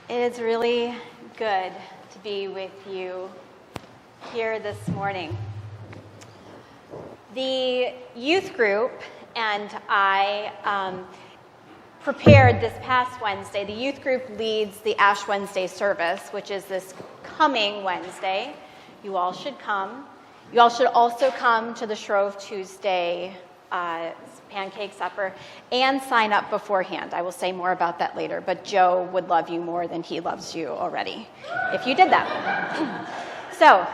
It is really good to be with you here this morning. The youth group and I prepared this past Wednesday. The youth group leads the Ash Wednesday service, which is this coming Wednesday. You all should come. You all should also come to the Shrove Tuesday pancake supper and sign up beforehand. I will say more about that later, but Joe would love you more than he loves you already if you did that. So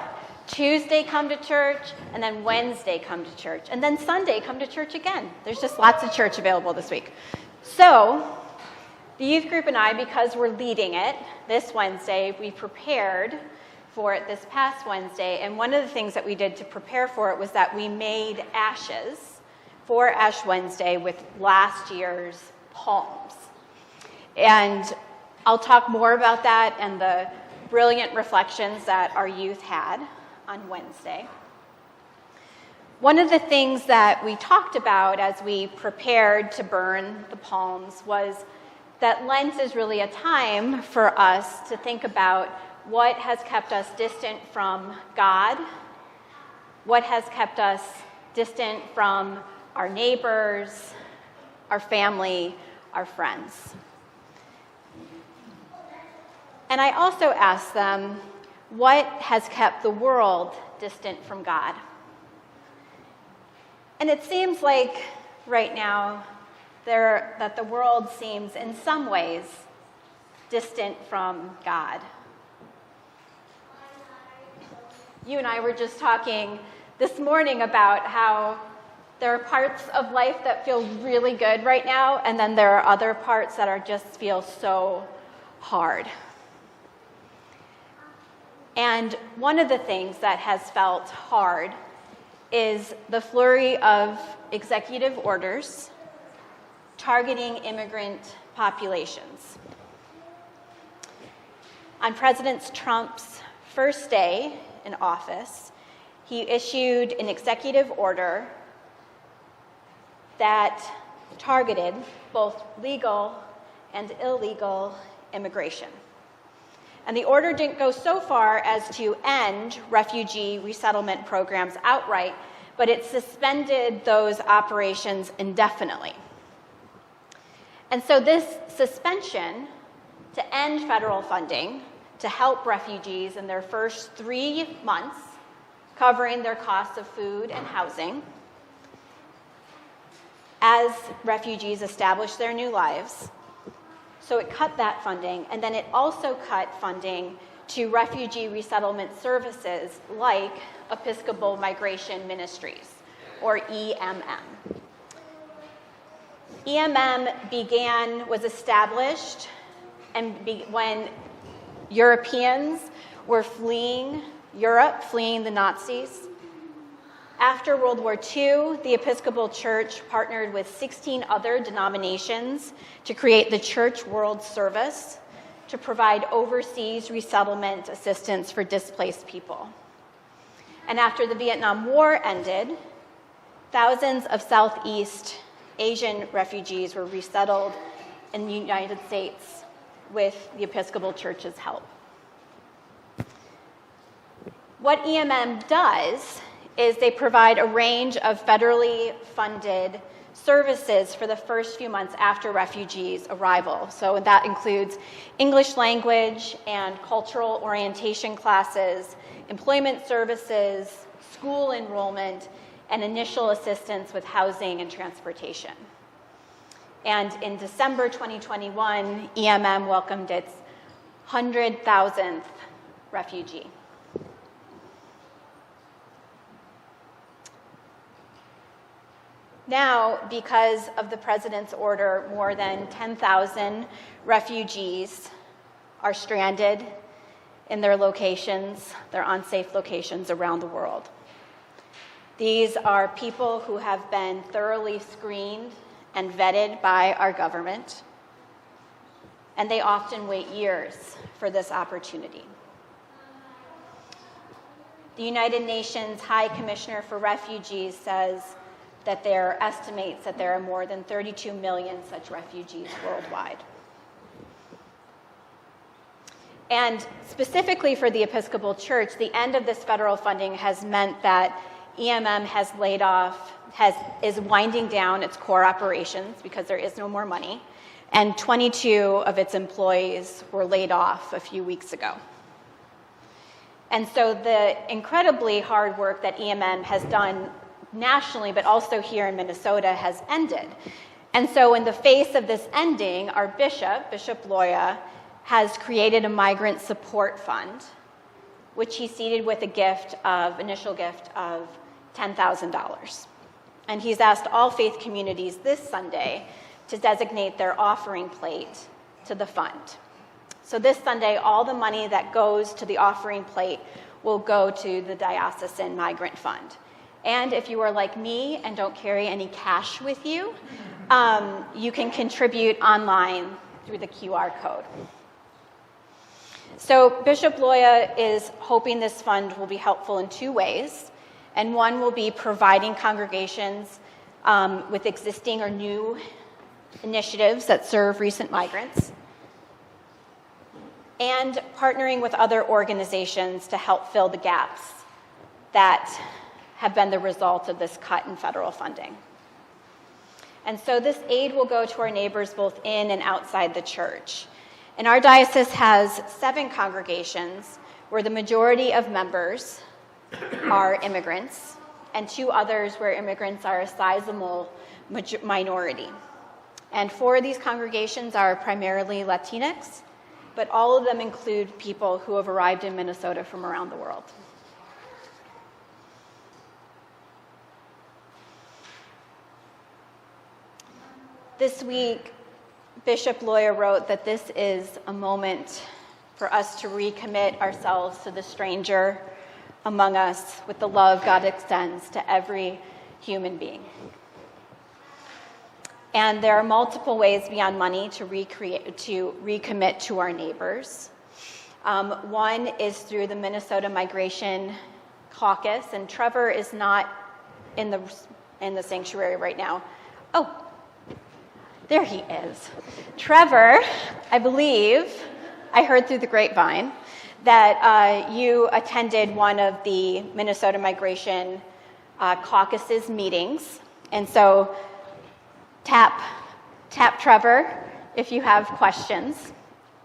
Tuesday come to church, and then Wednesday come to church, and then Sunday come to church again. There's just lots of church available this week. So the youth group and I, because we're leading it this Wednesday, we prepared for it this past Wednesday, and one of the things that we did to prepare for it was that we made ashes for Ash Wednesday with last year's palms. And I'll talk more about that and the brilliant reflections that our youth had on Wednesday. One of the things that we talked about as we prepared to burn the palms was that Lent is really a time for us to think about what has kept us distant from God, what has kept us distant from our neighbors, our family, our friends. And I also asked them, what has kept the world distant from God? And it seems like right now that the world seems in some ways distant from God. You and I were just talking this morning about how there are parts of life that feel really good right now, and then there are other parts that just feel so hard. And one of the things that has felt hard is the flurry of executive orders targeting immigrant populations. On President Trump's first day in office, he issued an executive order that targeted both legal and illegal immigration. And the order didn't go so far as to end refugee resettlement programs outright, but it suspended those operations indefinitely. And so this suspension to end federal funding to help refugees in their first 3 months, covering their costs of food and housing, as refugees establish their new lives. So it cut that funding, and then it also cut funding to refugee resettlement services like Episcopal Migration Ministries, or EMM. EMM was established when Europeans were fleeing Europe, fleeing the Nazis. After World War II, the Episcopal Church partnered with 16 other denominations to create the Church World Service to provide overseas resettlement assistance for displaced people. And after the Vietnam War ended, thousands of Southeast Asian refugees were resettled in the United States with the Episcopal Church's help. What EMM does is they provide a range of federally funded services for the first few months after refugees' arrival. So that includes English language and cultural orientation classes, employment services, school enrollment, and initial assistance with housing and transportation. And in December 2021, EMM welcomed its 100,000th refugee. Now, because of the president's order, more than 10,000 refugees are stranded in their locations, their unsafe locations around the world. These are people who have been thoroughly screened and vetted by our government, and they often wait years for this opportunity. The United Nations High Commissioner for Refugees says that there estimates that there are more than 32 million such refugees worldwide. And specifically for the Episcopal Church, the end of this federal funding has meant that EMM has laid off, is winding down its core operations because there is no more money, and 22 of its employees were laid off a few weeks ago. And so the incredibly hard work that EMM has done nationally, but also here in Minnesota, has ended. And so in the face of this ending, our bishop, Bishop Loya, has created a migrant support fund, which he seeded with initial gift of $10,000. And he's asked all faith communities this Sunday to designate their offering plate to the fund. So this Sunday, all the money that goes to the offering plate will go to the Diocesan Migrant Fund. And if you are like me and don't carry any cash with you, you can contribute online through the QR code. So Bishop Loya is hoping this fund will be helpful in two ways. And one will be providing congregations with existing or new initiatives that serve recent migrants, and partnering with other organizations to help fill the gaps that have been the result of this cut in federal funding. And so this aid will go to our neighbors both in and outside the church. And our diocese has 7 congregations where the majority of members are immigrants, and 2 others where immigrants are a sizable minority. And 4 of these congregations are primarily Latinx, but all of them include people who have arrived in Minnesota from around the world. This week, Bishop Loya wrote that this is a moment for us to recommit ourselves to the stranger among us with the love God extends to every human being. And there are multiple ways beyond money to recommit to our neighbors. One is through the Minnesota Migration Caucus, and Trevor is not in the sanctuary right now. Oh, there he is. Trevor, I believe, I heard through the grapevine that you attended one of the Minnesota Migration Caucus's meetings, and so tap Trevor if you have questions.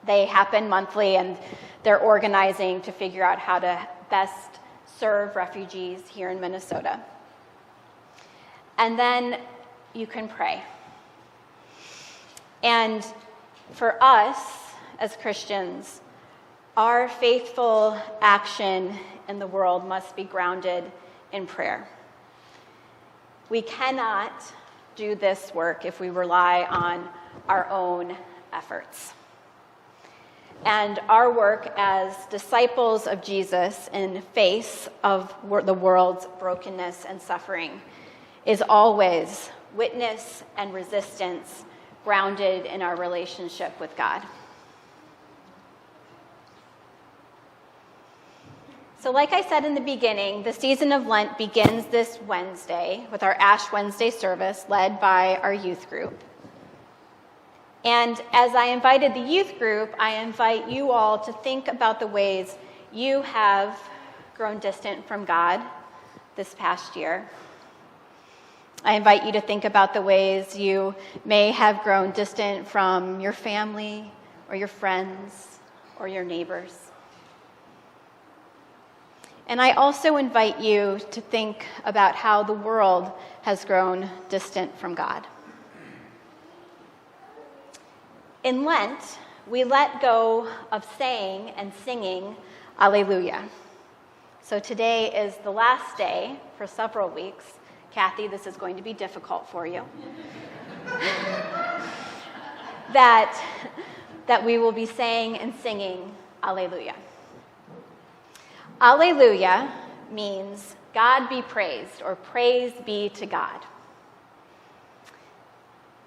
They happen monthly, and they're organizing to figure out how to best serve refugees here in Minnesota. And then you can pray. And for us as Christians, our faithful action in the world must be grounded in prayer. We cannot do this work if we rely on our own efforts. And our work as disciples of Jesus in the face of the world's brokenness and suffering is always witness and resistance grounded in our relationship with God. So like I said in the beginning, the season of Lent begins this Wednesday with our Ash Wednesday service led by our youth group. And as I invited the youth group, I invite you all to think about the ways you have grown distant from God this past year. I invite you to think about the ways you may have grown distant from your family or your friends or your neighbors. And I also invite you to think about how the world has grown distant from God. In Lent, we let go of saying and singing Alleluia. So today is the last day for several weeks. Kathy, this is going to be difficult for you. that we will be saying and singing Alleluia. Alleluia means God be praised, or praise be to God.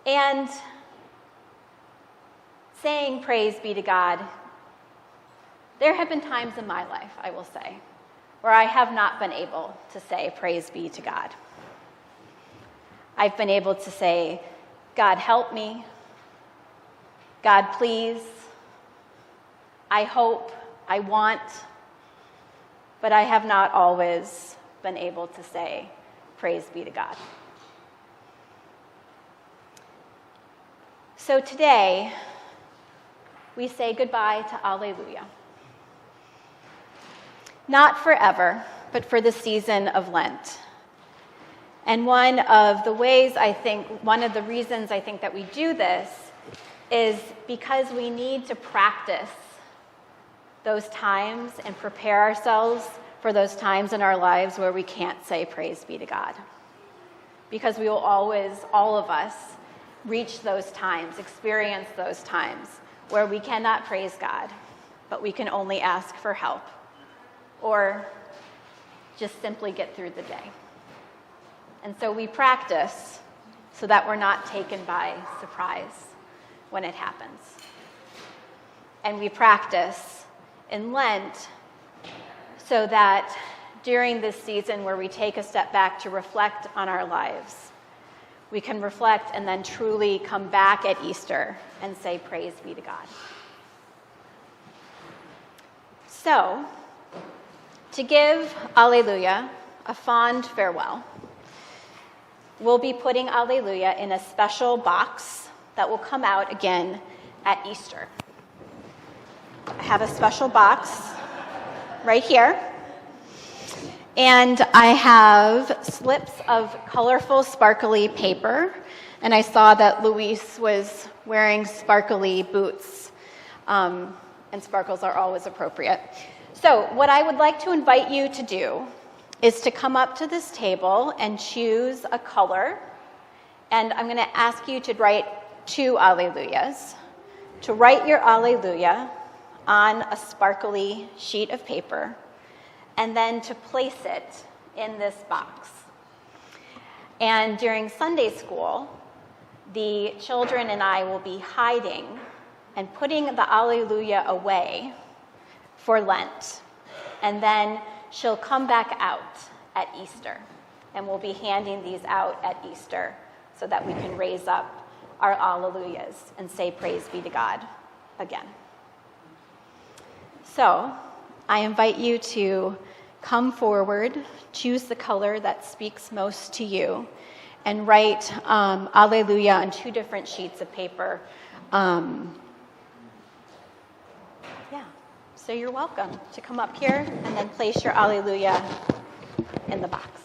And saying praise be to God, there have been times in my life, I will say, where I have not been able to say praise be to God. I've been able to say, God help me, God please, I hope, I want, but I have not always been able to say, praise be to God. So today, we say goodbye to Alleluia. Not forever, but for the season of Lent. And one of the reasons I think that we do this is because we need to practice those times and prepare ourselves for those times in our lives where we can't say praise be to God. Because we will always, all of us, reach those times, experience those times where we cannot praise God, but we can only ask for help or just simply get through the day. And so we practice so that we're not taken by surprise when it happens. And we practice in Lent so that during this season where we take a step back to reflect on our lives, we can reflect and then truly come back at Easter and say, praise be to God. So, to give Alleluia a fond farewell, we'll be putting Alleluia in a special box that will come out again at Easter. I have a special box right here. And I have slips of colorful, sparkly paper. And I saw that Luis was wearing sparkly boots. And sparkles are always appropriate. So what I would like to invite you to do is to come up to this table and choose a color. And I'm going to ask you to write 2 Alleluias. To write your Alleluia on a sparkly sheet of paper, and then to place it in this box. And during Sunday school, the children and I will be hiding and putting the Alleluia away for Lent. And then she'll come back out at Easter. And we'll be handing these out at Easter so that we can raise up our Alleluias and say praise be to God again. So, I invite you to come forward, choose the color that speaks most to you, and write Alleluia on 2 different sheets of paper. So you're welcome to come up here and then place your Alleluia in the box.